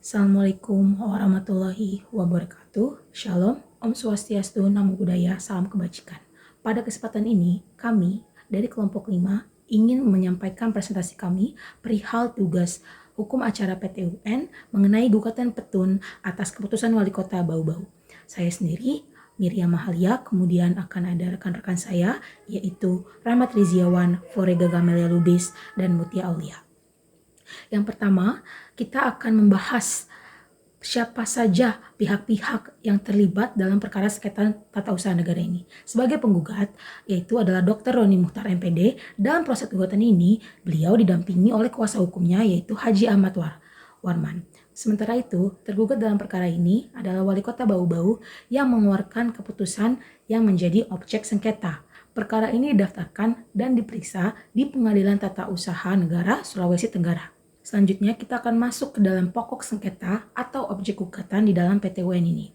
Assalamualaikum warahmatullahi wabarakatuh. Shalom, Om Swastiastu, Namo Buddhaya, Salam Kebajikan. Pada kesempatan ini, kami dari kelompok 5 ingin menyampaikan presentasi kami perihal tugas hukum acara PT UN mengenai gugatan petun atas keputusan Wali Kota Bau-Bau. Saya sendiri, Miriam Mahalia, kemudian akan ada rekan-rekan saya, yaitu Rahmat Riziawan, Florega Gamelia Lubis, dan Mutia Aulia. Yang pertama, kita akan membahas siapa saja pihak-pihak yang terlibat dalam perkara sengketa tata usaha negara ini. Sebagai penggugat, yaitu adalah Dr. Roni Mukhtar MPD. Dalam proses gugatan ini, beliau didampingi oleh kuasa hukumnya, yaitu Haji Ahmad Warman. Sementara itu, tergugat dalam perkara ini adalah Wali Kota Bau-Bau yang mengeluarkan keputusan yang menjadi objek sengketa. Perkara ini didaftarkan dan diperiksa di Pengadilan Tata Usaha Negara Sulawesi Tenggara. Selanjutnya kita akan masuk ke dalam pokok sengketa atau objek gugatan di dalam PT UN ini.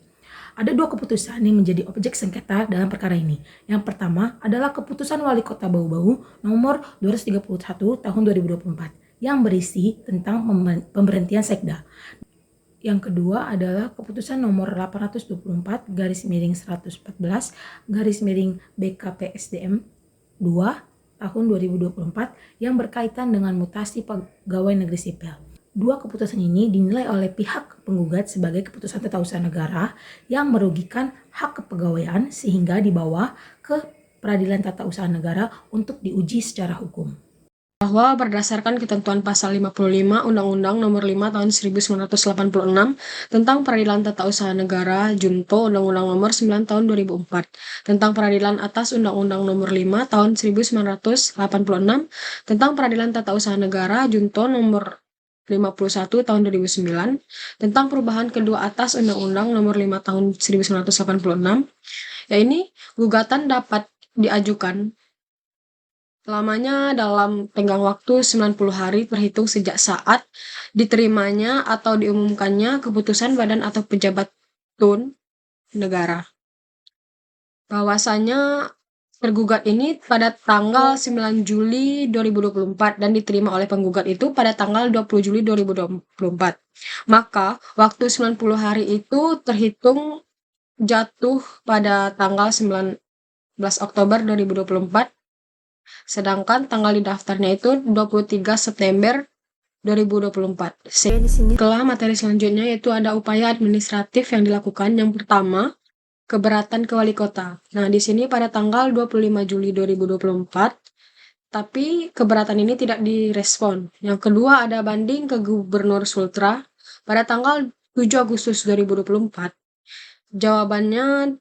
Ada dua keputusan yang menjadi objek sengketa dalam perkara ini. Yang pertama adalah keputusan Wali Kota Bau-Bau nomor 231 tahun 2024 yang berisi tentang pemberhentian sekda. Yang kedua adalah keputusan nomor 824 /114 BKPSDM 2 tahun 2024 yang berkaitan dengan mutasi pegawai negeri sipil. Dua keputusan ini dinilai oleh pihak penggugat sebagai keputusan tata usaha negara yang merugikan hak kepegawaian sehingga dibawa ke Peradilan Tata Usaha Negara untuk diuji secara hukum. Bahwa berdasarkan ketentuan pasal 55 Undang-Undang Nomor 5 Tahun 1986 tentang Peradilan Tata Usaha Negara Junto Undang-Undang Nomor 9 Tahun 2004 tentang Peradilan atas Undang-Undang Nomor 5 Tahun 1986 tentang Peradilan Tata Usaha Negara Junto Nomor 51 Tahun 2009 tentang perubahan kedua atas Undang-Undang Nomor 5 Tahun 1986, ini gugatan dapat diajukan lamanya dalam tenggang waktu 90 hari terhitung sejak saat diterimanya atau diumumkannya keputusan badan atau pejabat tun negara. Bahwasanya tergugat ini pada tanggal 9 Juli 2024 dan diterima oleh penggugat itu pada tanggal 20 Juli 2024. Maka waktu 90 hari itu terhitung jatuh pada tanggal 19 Oktober 2024. Sedangkan tanggal didaftarnya itu 23 September 2024. Setelah materi selanjutnya yaitu ada upaya administratif yang dilakukan. Yang pertama, keberatan ke wali kota. Nah, di sini pada tanggal 25 Juli 2024, tapi keberatan ini tidak direspon. Yang kedua ada banding ke Gubernur Sultra pada tanggal 7 Agustus 2024. Jawabannya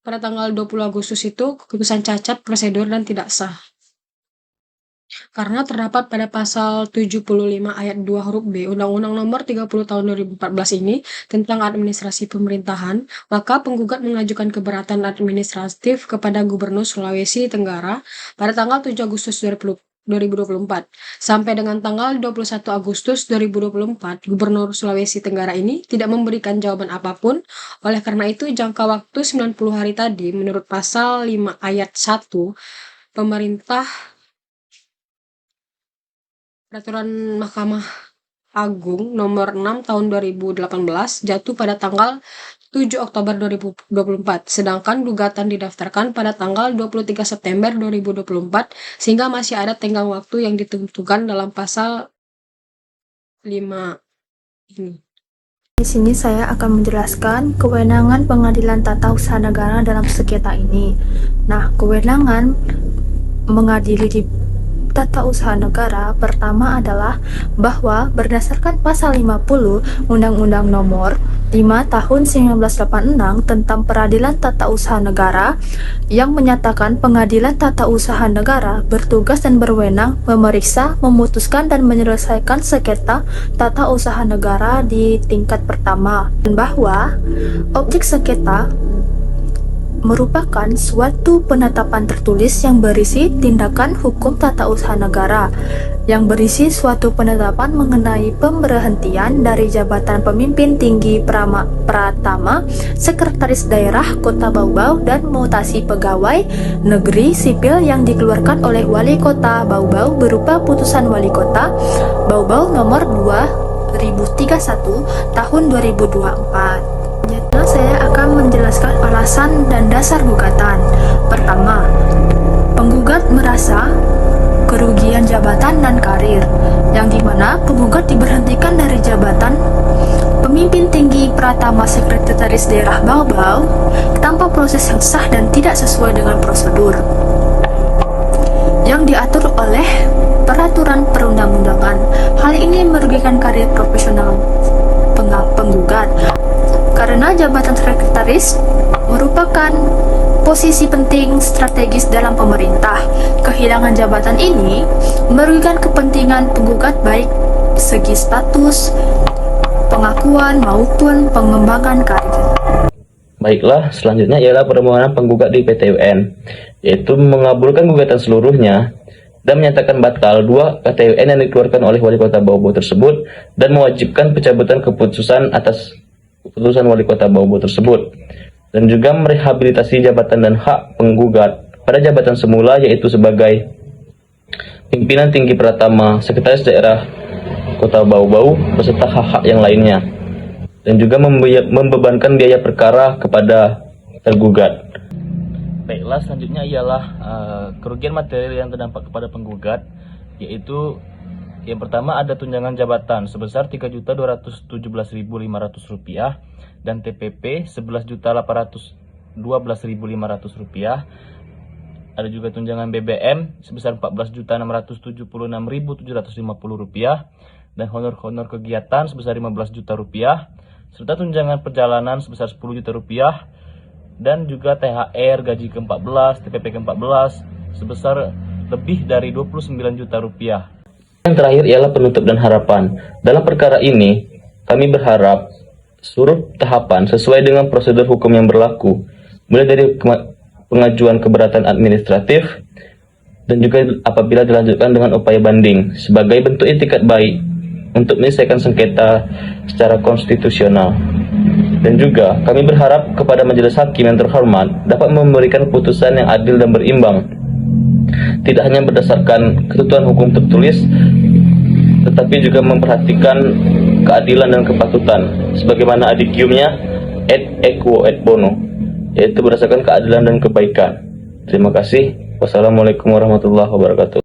pada tanggal 20 Agustus itu keputusan cacat prosedur dan tidak sah. Karena terdapat pada pasal 75 ayat 2 huruf B Undang-Undang Nomor 30 Tahun 2014 ini tentang administrasi pemerintahan, maka penggugat mengajukan keberatan administratif kepada Gubernur Sulawesi Tenggara pada tanggal 7 Agustus 2024. Sampai dengan tanggal 21 Agustus 2024, Gubernur Sulawesi Tenggara ini tidak memberikan jawaban apapun. Oleh karena itu, jangka waktu 90 hari tadi menurut pasal 5 ayat 1 pemerintah Peraturan Mahkamah Agung nomor 6 tahun 2018 jatuh pada tanggal 7 Oktober 2024, sedangkan gugatan didaftarkan pada tanggal 23 September 2024 sehingga masih ada tenggang waktu yang ditentukan dalam pasal 5 ini. Di sini saya akan menjelaskan kewenangan Pengadilan Tata Usaha Negara dalam sengketa ini. Nah, kewenangan mengadili di Tata Usaha Negara pertama adalah bahwa berdasarkan pasal 50 Undang-Undang Nomor 5 Tahun 1986 tentang Peradilan Tata Usaha Negara yang menyatakan Pengadilan Tata Usaha Negara bertugas dan berwenang memeriksa, memutuskan dan menyelesaikan sengketa tata usaha negara di tingkat pertama, dan bahwa objek sengketa merupakan suatu penetapan tertulis yang berisi tindakan hukum tata usaha negara, yang berisi suatu penetapan mengenai pemberhentian dari jabatan pemimpin tinggi Pratama, Sekretaris Daerah Kota Bau-Bau dan mutasi pegawai negeri sipil yang dikeluarkan oleh Wali Kota Bau-Bau berupa putusan Wali Kota Bau-Bau nomor 2003 31 tahun 2024. Selanjutnya saya akan menjelaskan alasan dan dasar gugatan. Pertama, penggugat merasa kerugian jabatan dan karir, yang dimana penggugat diberhentikan dari jabatan pemimpin tinggi Pratama Sekretaris Daerah Baobab tanpa proses yang sah dan tidak sesuai dengan prosedur yang diatur oleh peraturan perundang-undangan. Hal ini merugikan karir profesional penggugat karena jabatan sekretaris merupakan posisi penting strategis dalam pemerintah. Kehilangan jabatan ini merugikan kepentingan penggugat baik segi status, pengakuan maupun pengembangan karir. Baiklah, selanjutnya ialah permohonan penggugat di PT UN, yaitu mengabulkan gugatan seluruhnya dan menyatakan batal 2 PT UN yang dikeluarkan oleh Wali Kota Baobab tersebut dan mewajibkan pencabutan keputusan atas keputusan Wali Kota Baobab tersebut, dan juga merehabilitasi jabatan dan hak penggugat pada jabatan semula, yaitu sebagai pimpinan tinggi Pratama Sekretaris Daerah Kota Baobab beserta hak-hak yang lainnya, dan juga membebankan biaya perkara kepada tergugat. Baiklah, selanjutnya ialah kerugian material yang terdampak kepada penggugat, yaitu yang pertama ada tunjangan jabatan sebesar Rp3.217.500 dan TPP Rp11.812.500. Ada juga tunjangan BBM sebesar Rp14.676.750 dan honor kegiatan sebesar Rp15 juta, serta tunjangan perjalanan sebesar Rp10 juta dan juga THR gaji ke-14, TPP ke-14 sebesar lebih dari Rp29 juta. Yang terakhir ialah penutup dan harapan. Dalam perkara ini, kami berharap seluruh tahapan sesuai dengan prosedur hukum yang berlaku, mulai dari pengajuan keberatan administratif dan juga apabila dilanjutkan dengan upaya banding sebagai bentuk itikat baik untuk menyelesaikan sengketa secara konstitusional. Dan juga kami berharap kepada majelis hakim yang terhormat dapat memberikan putusan yang adil dan berimbang, tidak hanya berdasarkan ketentuan hukum tertulis, tetapi juga memperhatikan keadilan dan kepatutan sebagaimana adigiumnya et equo et bono, yaitu berdasarkan keadilan dan kebaikan. Terima kasih. Wassalamualaikum warahmatullahi wabarakatuh.